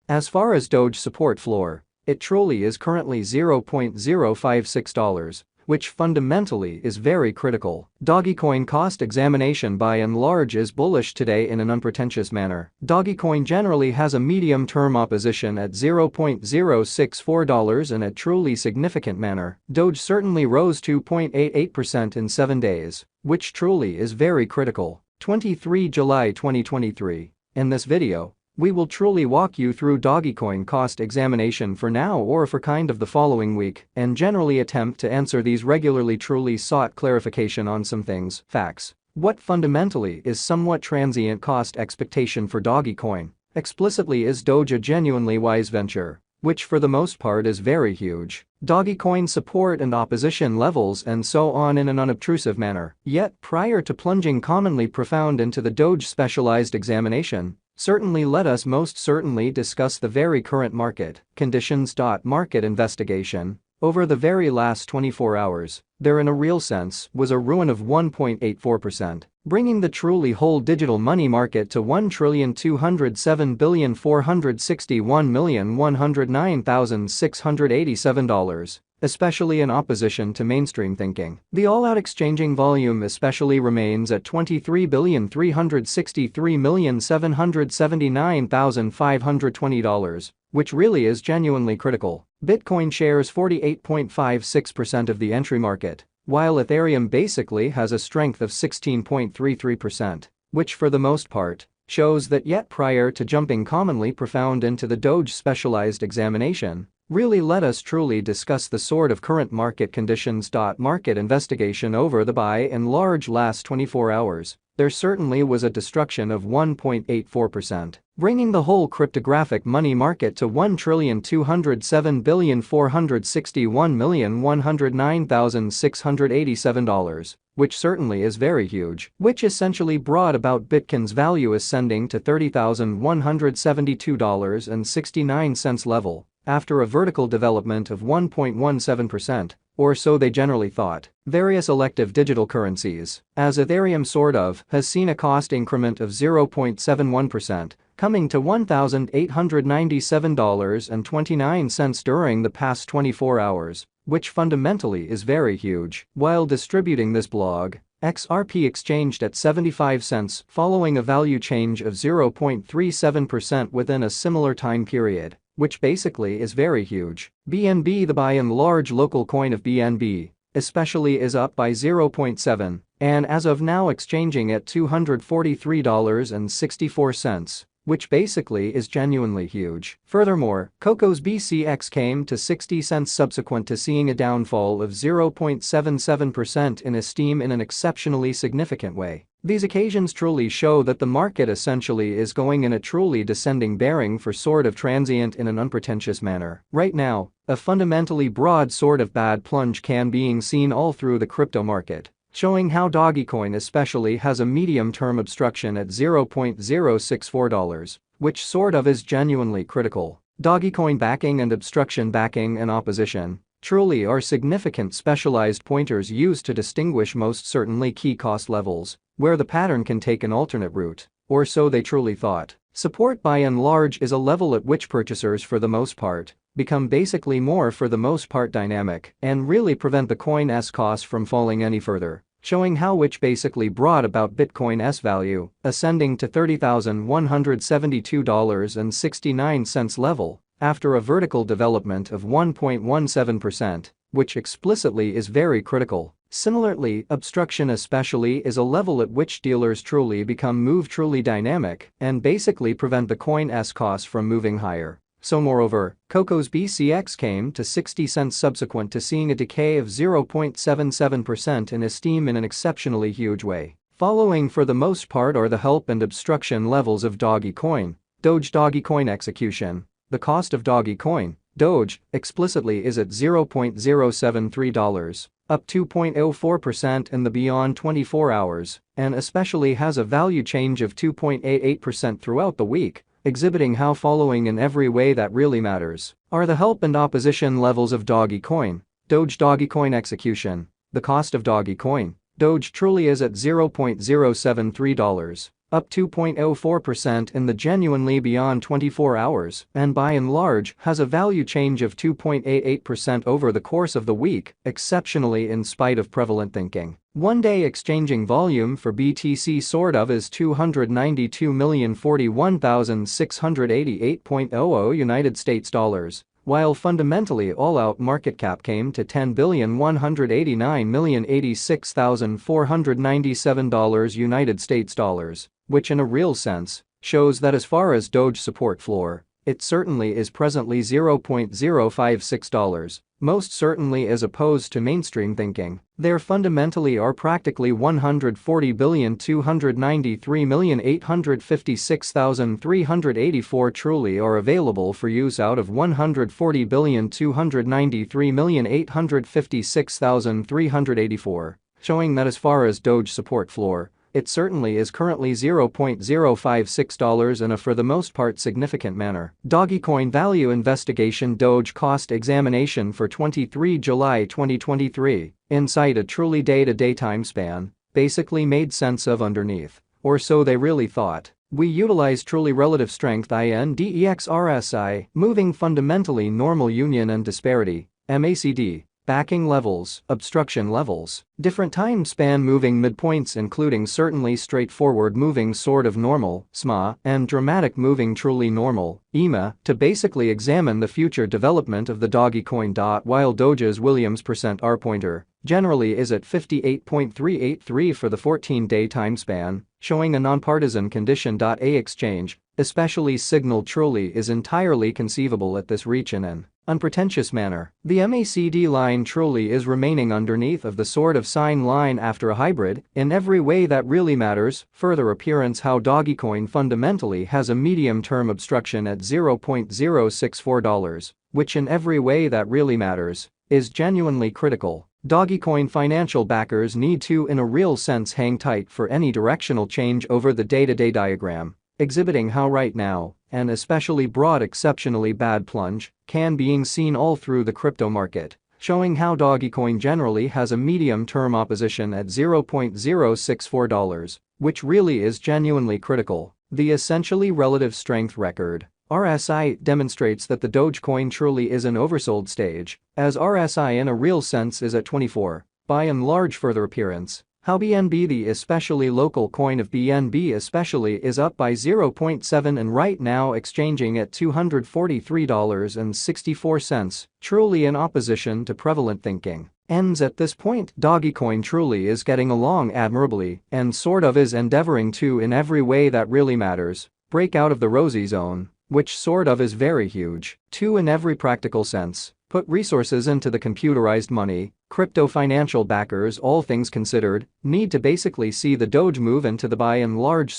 As far as Doge support floor, it truly is currently $0.056, which fundamentally is very critical. Dogecoin cost examination by and large is bullish today in an unpretentious manner. Dogecoin generally has a medium-term opposition at $0.064 in a truly significant manner. Doge certainly rose 2.88% in 7 days, which truly is very critical. 23 July 2023. In this video, we will truly walk you through Dogecoin cost examination for now or for kind of the following week and generally attempt to answer these regularly truly sought clarification on some things, facts. What fundamentally is somewhat transient cost expectation for Dogecoin? Explicitly, is Doge a genuinely wise venture? Which for the most part is very huge. Dogecoin support and opposition levels and so on in an unobtrusive manner. Yet prior to plunging commonly profound into the Doge specialized examination, certainly let us most certainly discuss the very current market conditions. Market investigation. Over the very last 24 hours, there in a real sense was a ruin of 1.84%, bringing the truly whole digital money market to $1,207,461,109,687, especially in opposition to mainstream thinking. The all-out exchanging volume especially remains at $23,363,779,520, which really is genuinely critical. Bitcoin shares 48.56% of the entry market, while Ethereum basically has a strength of 16.33%, which for the most part shows that yet prior to jumping commonly profound into the Doge specialized examination, really let us truly discuss the sort of current market conditions. Market investigation. Over the by and large last 24 hours, there certainly was a destruction of 1.84%, bringing the whole cryptographic money market to $1,207,461,109,687, which certainly is very huge, which essentially brought about Bitcoin's value ascending to $30,172.69 level, after a vertical development of 1.17%, or so they generally thought. Various elective digital currencies, as Ethereum has seen a cost increment of 0.71%, coming to $1,897.29 during the past 24 hours, which fundamentally is very huge. While distributing this blog, XRP exchanged at 75 cents following a value change of 0.37% within a similar time period, which basically is very huge. BNB, the by and large local coin of BNB, especially is up by 0.7 and as of now exchanging at $243.64, which basically is genuinely huge. Furthermore, Coco's BCX came to 60 cents subsequent to seeing a downfall of 0.77% in esteem in an exceptionally significant way. These occasions truly show that the market essentially is going in a truly descending bearing for sort of transient in an unpretentious manner. Right now, a fundamentally broad sort of bad plunge can being seen all through the crypto market, showing how Dogecoin especially has a medium-term obstruction at $0.064, which sort of is genuinely critical. Dogecoin backing and obstruction backing and opposition truly are significant specialized pointers used to distinguish most certainly key cost levels, where the pattern can take an alternate route, or so they truly thought. Support by and large is a level at which purchasers for the most part become basically more for the most part dynamic and really prevent the coin's cost from falling any further, showing how which basically brought about Bitcoin's value ascending to $30,172.69 level after a vertical development of 1.17%, which explicitly is very critical. Similarly, obstruction especially is a level at which dealers truly become truly dynamic and basically prevent the coin's cost from moving higher. So moreover, Coco's BCX came to 60 cents subsequent to seeing a decay of 0.77% in esteem in an exceptionally huge way. Following for the most part are the help and obstruction levels of Dogecoin, Dogecoin execution. The cost of Dogecoin, Doge, explicitly is at $0.073, up 2.04% in the beyond 24 hours, and especially has a value change of 2.88% throughout the week, exhibiting how following in every way that really matters are the help and opposition levels of Dogecoin, Dogecoin execution. The cost of Dogecoin, Doge truly is at $0.073, up 2.04% in the genuinely beyond 24 hours, and by and large has a value change of 2.88% over the course of the week, exceptionally in spite of prevalent thinking. One-day exchanging volume for BTC sort of is 292,041,688.00 United States dollars, while fundamentally all-out market cap came to $10,189,086,497 United States dollars, which in a real sense shows that as far as Doge support floor, it certainly is presently $0.056, most certainly as opposed to mainstream thinking. There fundamentally are practically 140,293,856,384 truly are available for use out of 140,293,856,384, showing that as far as Doge support floor, it certainly is currently $0.056 in a for the most part significant manner. Dogecoin Value Investigation Doge Cost Examination for 23 July 2023, inside a truly day-to-day time span, basically made sense of underneath, or so they really thought. We utilize truly relative strength index RSI, moving fundamentally normal union and disparity, MACD. Backing levels, obstruction levels, different time span moving midpoints including certainly straightforward moving sort of normal, SMA, and dramatic moving truly normal, EMA, to basically examine the future development of the Dogecoin. While Doge's Williams percent R pointer generally is at 58.383 for the 14-day time span, showing a nonpartisan condition. A exchange, especially signal truly is entirely conceivable at this reach in an unpretentious manner. The MACD line truly is remaining underneath of the sort of sine line after a hybrid, in every way that really matters. Further appearance how Dogecoin fundamentally has a medium-term obstruction at $0.064, which in every way that really matters, is genuinely critical. Dogecoin financial backers need to in a real sense hang tight for any directional change over the day-to-day diagram, exhibiting how right now, an especially broad exceptionally bad plunge, can being seen all through the crypto market, showing how Dogecoin generally has a medium-term opposition at $0.064, which really is genuinely critical. The essentially relative strength record RSI demonstrates that the Dogecoin truly is an oversold stage, as RSI in a real sense is at 24, by and large. Further appearance how BNB, the especially local coin of BNB especially, is up by 0.7 and right now exchanging at $243.64, truly in opposition to prevalent thinking. Ends at this point. Dogecoin truly is getting along admirably and sort of is endeavoring to in every way that really matters, break out of the rosy zone, which sort of is very huge, to in every practical sense, put resources into the computerized money. Crypto financial backers, all things considered, need to basically see the Doge move into the by and large